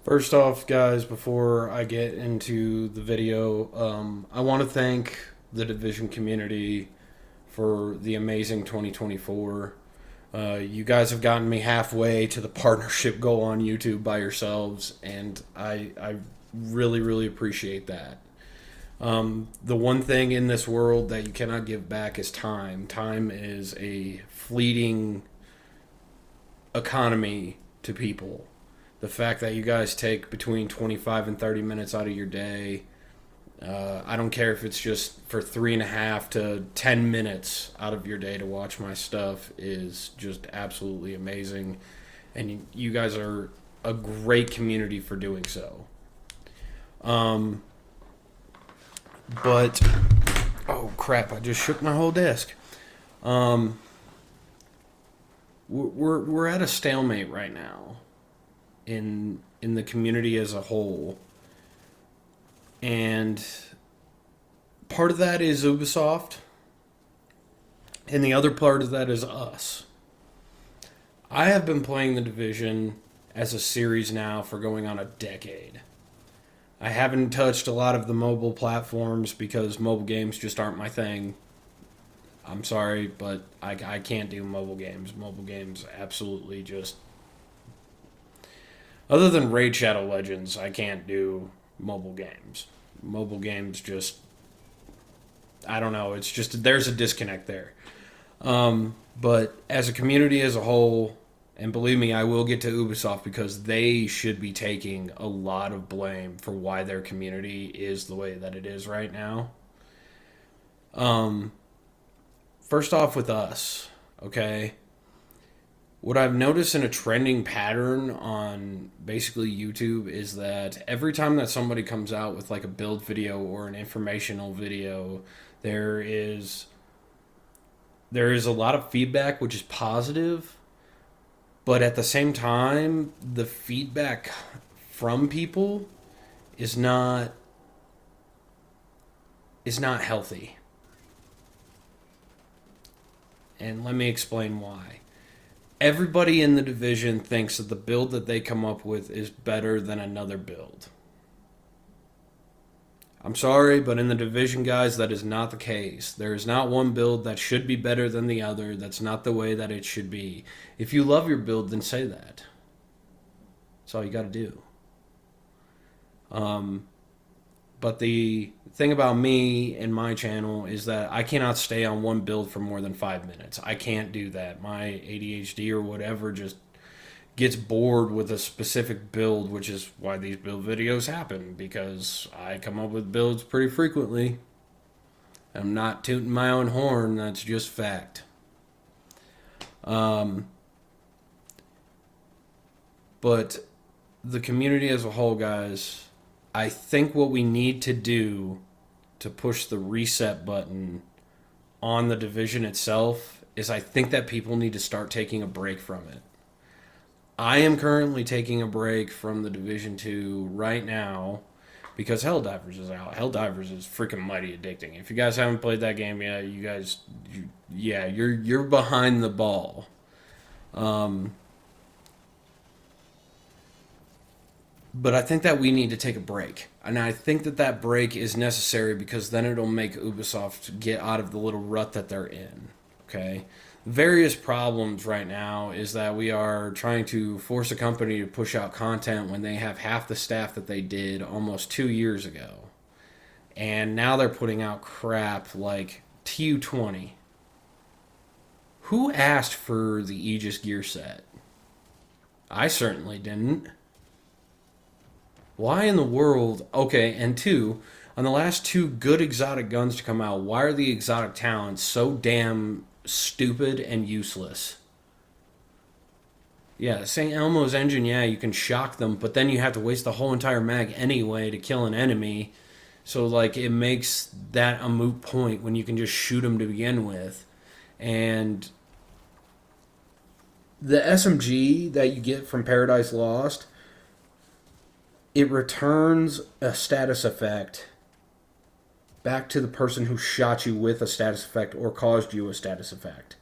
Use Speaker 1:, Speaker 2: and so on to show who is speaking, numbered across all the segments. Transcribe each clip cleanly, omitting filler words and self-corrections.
Speaker 1: First off, guys, before I get into the video, I want to thank the Division community for the amazing 2024. You guys have gotten me halfway to the partnership goal on YouTube by yourselves, and I really, really appreciate that. The one thing in this world that you cannot give back is time. Time is a fleeting economy to people. The fact that you guys take between 25 and 30 minutes out of your day, I don't care if it's just for 3.5 to 10 minutes out of your day to watch my stuff, is just absolutely amazing. And you guys are a great community for doing so. Um, but, oh crap, I just shook my whole desk. Um, we're at a stalemate right now in the community as a whole, and part of that is Ubisoft, and the other part of that is us. I have been playing the Division as a series now for going on a decade. I haven't touched a lot of the mobile platforms because mobile games just aren't my thing. I'm sorry, but I can't do mobile games. Mobile games absolutely just. Other than Raid Shadow Legends, I can't do mobile games. Mobile games just. I don't know. It's just. There's a disconnect there. But as a community as a whole, and believe me, I will get to Ubisoft because they should be taking a lot of blame for why their community is the way that it is right now. Um, First off, with us, okay? What I've noticed in a trending pattern on basically YouTube is that every time that somebody comes out with like a build video or an informational video, there is there is a lot of feedback which is positive, but at the same time, the feedback from people is not healthy. And let me explain why. Everybody in the division thinks that the build that they come up with is better than another build. I'm sorry, but in the division, guys, that is not the case. There is not one build that should be better than the other. That's not the way that it should be. If you love your build, then say that. That's all you got to do. Um, but the thing about me and my channel is that I cannot stay on one build for more than 5 minutes. I can't do that. My ADHD or whatever just gets bored with a specific build, which is why these build videos happen, because I come up with builds pretty frequently. I'm not tooting my own horn, that's just fact. Um, but the community as a whole, guys, I think what we need to do to push the reset button on the division itself is I think that people need to start taking a break from it. I am currently taking a break from the Division 2 right now because Helldivers is out. Helldivers is freaking mighty addicting. If you guys haven't played that game yet, you're behind the ball. Um, but I think that we need to take a break. And I think that that break is necessary because then it'll make Ubisoft get out of the little rut that they're in. Okay? Various problems right now is that we are trying to force a company to push out content when they have half the staff that they did almost 2 years ago. And now they're putting out crap like TU20. Who asked for the Aegis gear set? I certainly didn't. Why in the world? Okay, and two, on the last two good exotic guns to come out, why are the exotic talents so damn stupid and useless? Yeah, St. Elmo's engine, yeah, you can shock them, but then you have to waste the whole entire mag anyway to kill an enemy. So, like, it makes that a moot point when you can just shoot them to begin with. And the SMG that you get from Paradise Lost, it returns a status effect back to the person who shot you with a status effect or caused you a status effect.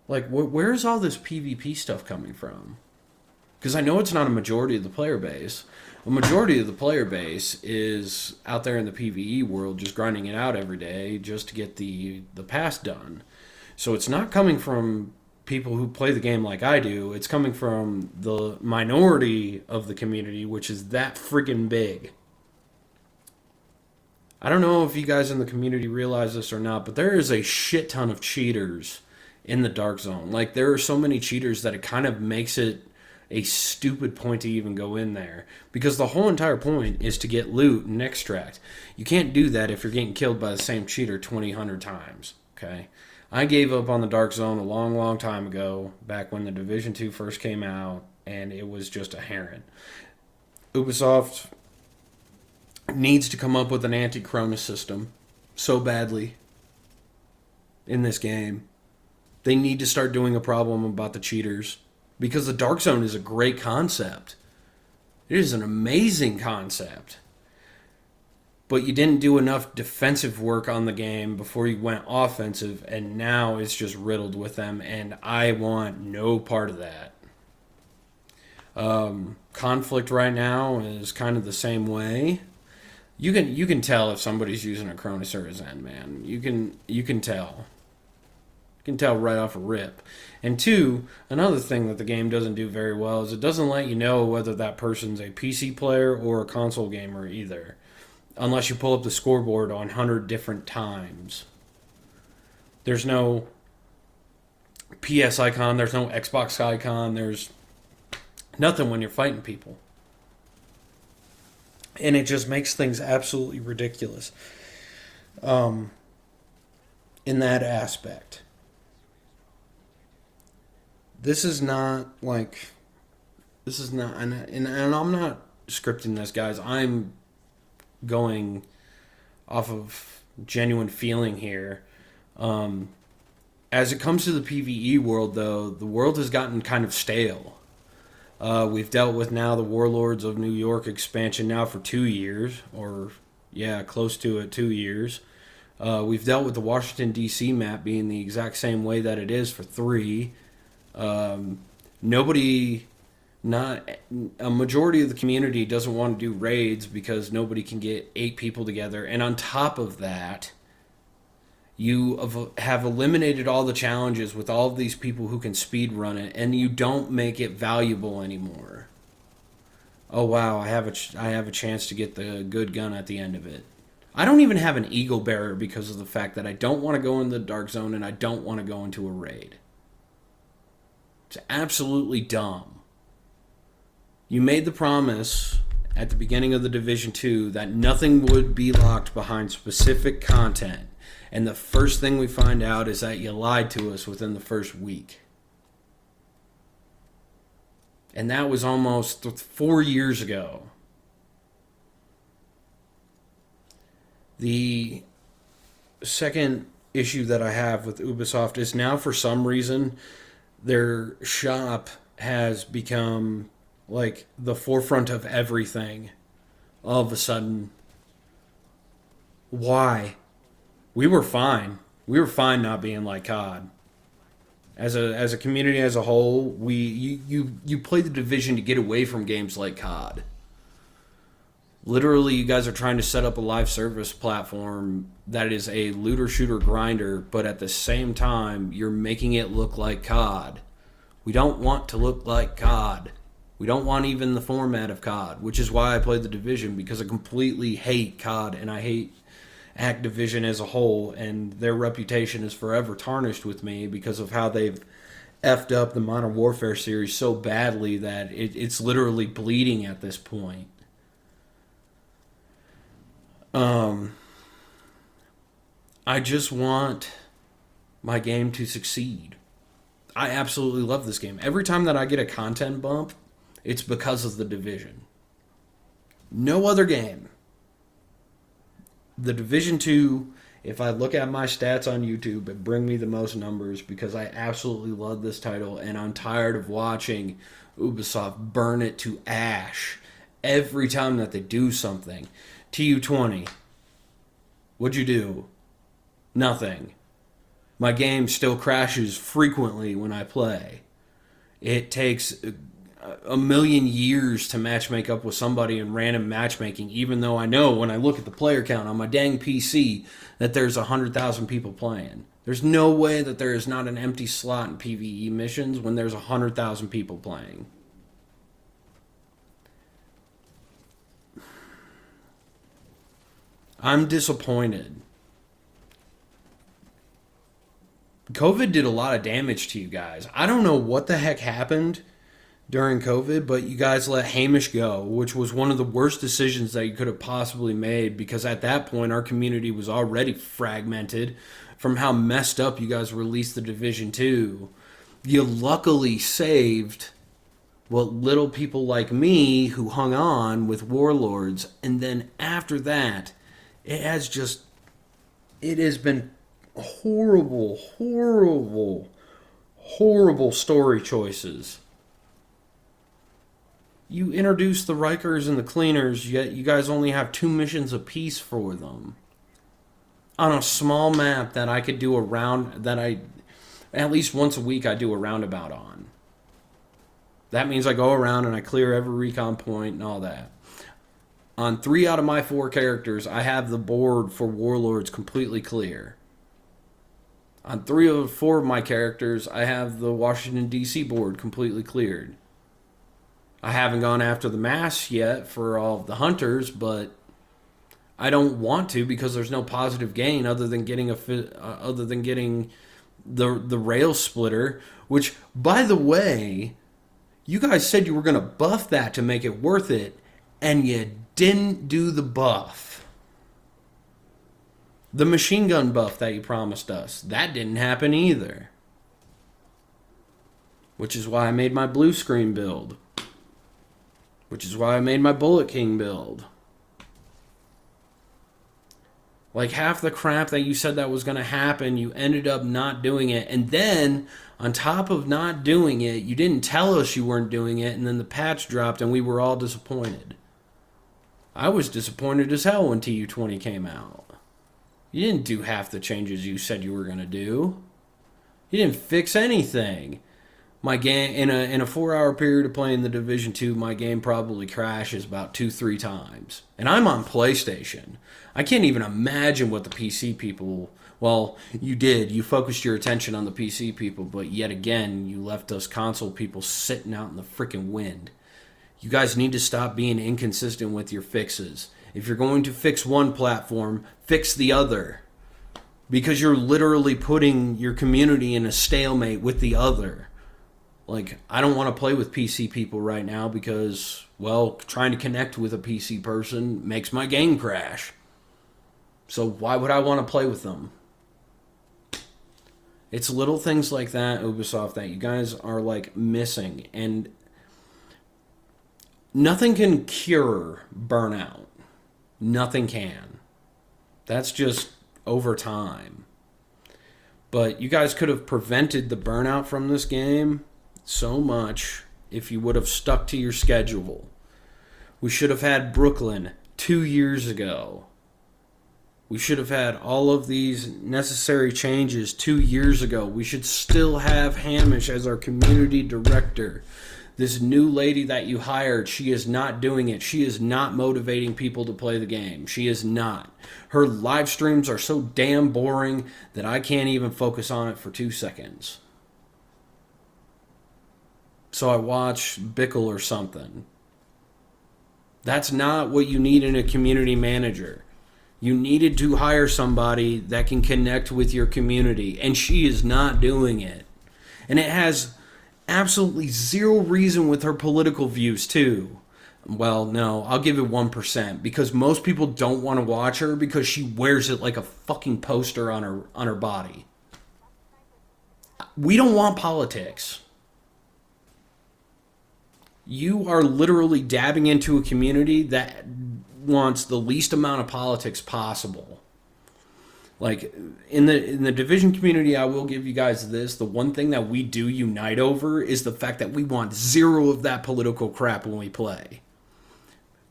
Speaker 1: Like, where's all this PvP stuff coming from? Because I know it's not a majority of the player base. A majority of the player base is out there in the PvE world just grinding it out every day just to get the pass done. So it's not coming from people who play the game like I do. It's coming from the minority of the community, which is that freaking big. I don't know if you guys in the community realize this or not, but there is a shit ton of cheaters in the Dark Zone. Like, there are so many cheaters that it kind of makes it a stupid point to even go in there. Because the whole entire point is to get loot and extract. You can't do that if you're getting killed by the same cheater 2,000 times. Okay? I gave up on the Dark Zone a long, long time ago, back when the Division 2 first came out, and it was just a heron. Ubisoft needs to come up with an anti-Cronus system so badly in this game. They need to start doing a problem about the cheaters, because the Dark Zone is a great concept. It is an amazing concept. But you didn't do enough defensive work on the game before you went offensive, and now it's just riddled with them, and I want no part of that. Conflict right now is kind of the same way. You can tell if somebody's using a Cronus or a Zen, man. You can tell. You can tell right off a rip. And two, another thing that the game doesn't do very well is it doesn't let you know whether that person's a PC player or a console gamer either, unless you pull up the scoreboard 100 different times. There's no PS icon, there's no Xbox icon, there's nothing when you're fighting people. And it just makes things absolutely ridiculous in that aspect. This is not, and I'm not scripting this, guys. I'm going off of genuine feeling here. As it comes to the PvE world, though, the world has gotten kind of stale. We've dealt with now the Warlords of New York expansion now for 2 years, or close to it, 2 years. We've dealt with the Washington, D.C. map being the exact same way that it is for 3. Not a majority of the community doesn't want to do raids because nobody can get 8 people together. And on top of that, you have eliminated all the challenges with all of these people who can speed run it, and you don't make it valuable anymore. Oh wow, I have a chance to get the good gun at the end of it. I don't even have an Eagle Bearer because of the fact that I don't want to go in the Dark Zone and I don't want to go into a raid. It's absolutely dumb. You made the promise at the beginning of the Division 2 that nothing would be locked behind specific content. And the first thing we find out is that you lied to us within the first week. And that was almost 4 years ago. The second issue that I have with Ubisoft is now, for some reason, their shop has become like the forefront of everything all of a sudden. Why? We were fine. We were fine not being like COD. As a community as a whole, you play the Division to get away from games like COD. Literally, you guys are trying to set up a live service platform that is a looter shooter grinder, but at the same time, you're making it look like COD. We don't want to look like COD. We don't want even the format of COD, which is why I played the Division, because I completely hate COD and I hate Activision as a whole, and their reputation is forever tarnished with me because of how they've effed up the Modern Warfare series so badly that it's literally bleeding at this point. I just want my game to succeed. I absolutely love this game. Every time that I get a content bump, it's because of the Division. No other game. The Division 2, if I look at my stats on YouTube, it bring me the most numbers because I absolutely love this title, and I'm tired of watching Ubisoft burn it to ash every time that they do something. TU20. What'd you do? Nothing. My game still crashes frequently when I play. It takes a million years to matchmake up with somebody in random matchmaking, even though I know when I look at the player count on my dang PC that there's 100,000 people playing. There's no way that there is not an empty slot in PvE missions when there's 100,000 people playing. I'm disappointed. COVID did a lot of damage to you guys. I don't know what the heck happened during COVID, but you guys let Hamish go, which was one of the worst decisions that you could have possibly made, because at that point our community was already fragmented from how messed up you guys released the Division 2. You luckily saved what little people like me who hung on with Warlords, and then after that, it has been horrible, horrible, horrible story choices. You introduced the Rikers and the Cleaners, yet you guys only have 2 missions apiece for them. On a small map that I could do a round, at least once a week I do a roundabout on. That means I go around and I clear every recon point and all that. On 3 out of my 4 characters, I have the board for Warlords completely clear. On 3 of 4 of my characters, I have the Washington, D.C. board completely cleared. I haven't gone after the mass yet for all of the hunters, but I don't want to because there's no positive gain other than getting the rail splitter, which, by the way, you guys said you were going to buff that to make it worth it, and you didn't do the buff. The machine gun buff that you promised us, that didn't happen either. Which is why I made my blue screen build. Which is why I made my Bullet King build. Like, half the crap that you said that was going to happen, you ended up not doing it. And then, on top of not doing it, you didn't tell us you weren't doing it, and then the patch dropped and we were all disappointed. I was disappointed as hell when TU20 came out. You didn't do half the changes you said you were going to do. You didn't fix anything. My game, in a 4-hour period of playing the Division 2, my game probably crashes about 2-3 times. And I'm on PlayStation. I can't even imagine what the PC people... Well, you did. You focused your attention on the PC people, but yet again, you left us console people sitting out in the freaking wind. You guys need to stop being inconsistent with your fixes. If you're going to fix one platform, fix the other. Because you're literally putting your community in a stalemate with the other. Like, I don't want to play with PC people right now because, well, trying to connect with a PC person makes my game crash. So why would I want to play with them? It's little things like that, Ubisoft, that you guys are, like, missing. And nothing can cure burnout. Nothing can. That's just over time. But you guys could have prevented the burnout from this game so much if you would have stuck to your schedule. We should have had Brooklyn 2 years ago. We should have had all of these necessary changes 2 years ago. We should still have Hamish as our community director. This new lady that you hired, she is not doing it. She is not motivating people to play the game. She is not. Her live streams are so damn boring that I can't even focus on it for 2 seconds. So I watch Bickle or something. That's not what you need in a community manager. You needed to hire somebody that can connect with your community, and she is not doing it. And it has absolutely zero reason with her political views, too. Well, no, I'll give it 1%, because most people don't want to watch her because she wears it like a fucking poster on her body. We don't want politics. You are literally dabbing into a community that wants the least amount of politics possible. Like, in the Division community, I will give you guys this. The one thing that we do unite over is the fact that we want zero of that political crap when we play.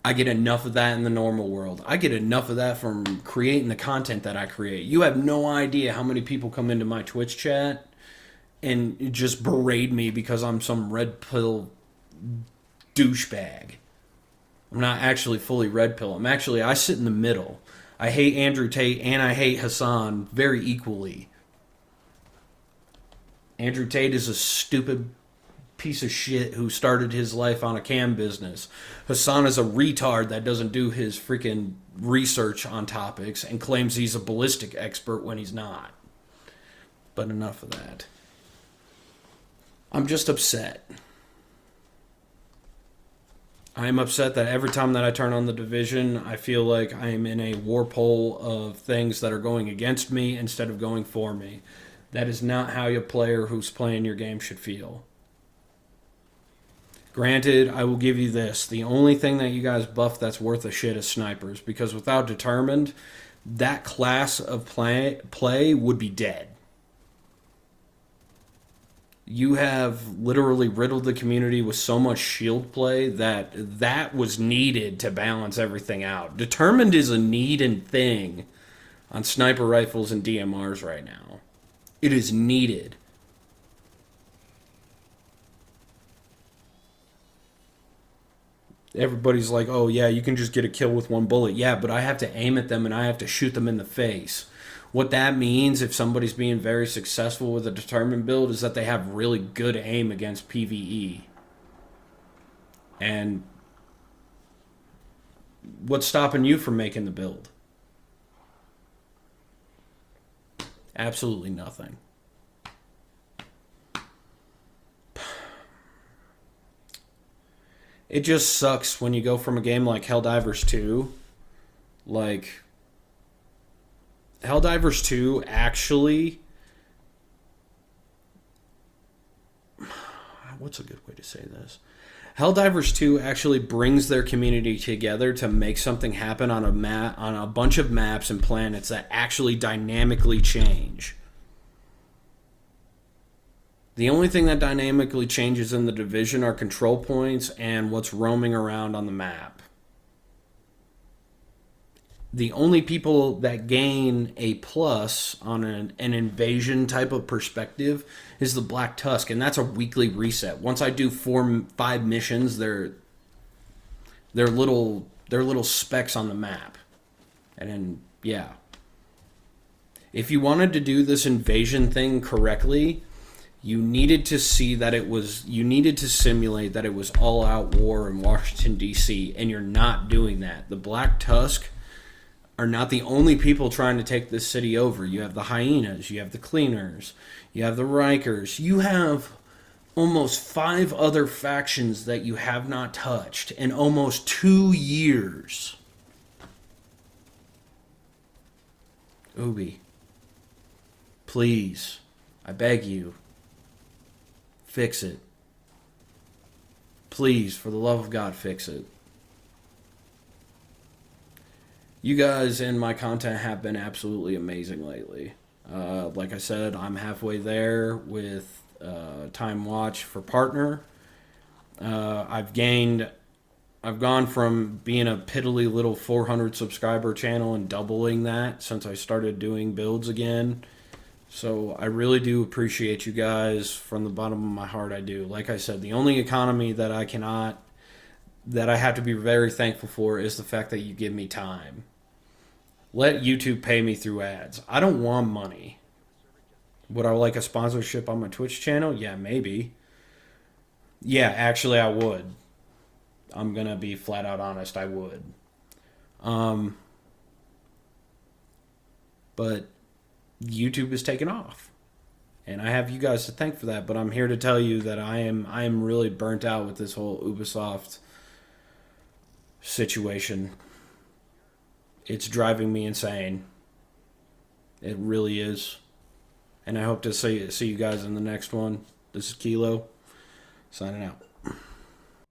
Speaker 1: I get enough of that in the normal world. I get enough of that from creating the content that I create. You have no idea how many people come into my Twitch chat and just berate me because I'm some red pill douchebag. I'm not actually fully red pill. I sit in the middle. I hate Andrew Tate and I hate Hassan very equally. Andrew Tate is a stupid piece of shit who started his life on a cam business. Hassan is a retard that doesn't do his freaking research on topics and claims he's a ballistic expert when he's not. But enough of that. I'm just upset. I'm upset that every time that I turn on the Division, I feel like I am in a warp hole of things that are going against me instead of going for me. That is not how a player who's playing your game should feel. Granted, I will give you this. The only thing that you guys buff that's worth a shit is snipers, because without Determined, that class of play would be dead. You have literally riddled the community with so much shield play that was needed to balance everything out. Determined is a need and thing on sniper rifles and DMRs right now. It is needed. Everybody's like, oh yeah, you can just get a kill with one bullet. Yeah, but I have to aim at them and I have to shoot them in the face. What that means, if somebody's being very successful with a Determined build, is that they have really good aim against PvE. And what's stopping you from making the build? Absolutely nothing. It just sucks when you go from a game like Helldivers 2, like... Helldivers 2 actually... What's a good way to say this? Helldivers 2 actually brings their community together to make something happen on a bunch of maps and planets that actually dynamically change. The only thing that dynamically changes in the Division are control points and what's roaming around on the map. The only people that gain a plus on an invasion type of perspective is the Black Tusk, and that's a weekly reset. Once I do 4-5 missions, they're little specks on the map. And then, yeah. If you wanted to do this invasion thing correctly, you needed to simulate that it was all-out war in Washington, D.C., and you're not doing that. The Black Tusk are not the only people trying to take this city over. You have the Hyenas, you have the Cleaners, you have the Rikers, you have almost 5 other factions that you have not touched in almost 2 years. Ubi, please, I beg you, fix it. Please, for the love of God, fix it. You guys and my content have been absolutely amazing lately. Like I said, I'm halfway there with Time Watch for Partner. I've gone from being a piddly little 400 subscriber channel and doubling that since I started doing builds again. So I really do appreciate you guys from the bottom of my heart. I do. Like I said, the only economy that I have to be very thankful for is the fact that you give me time. Let YouTube pay me through ads. I don't want money. Would I like a sponsorship on my Twitch channel? Yeah, maybe. Yeah, actually I would. I'm going to be flat out honest, I would. But YouTube is taking off. And I have you guys to thank for that, but I'm here to tell you that I am really burnt out with this whole Ubisoft situation. It's driving me insane. It really is. And I hope to see you guys in the next one. This is Kilo, signing out.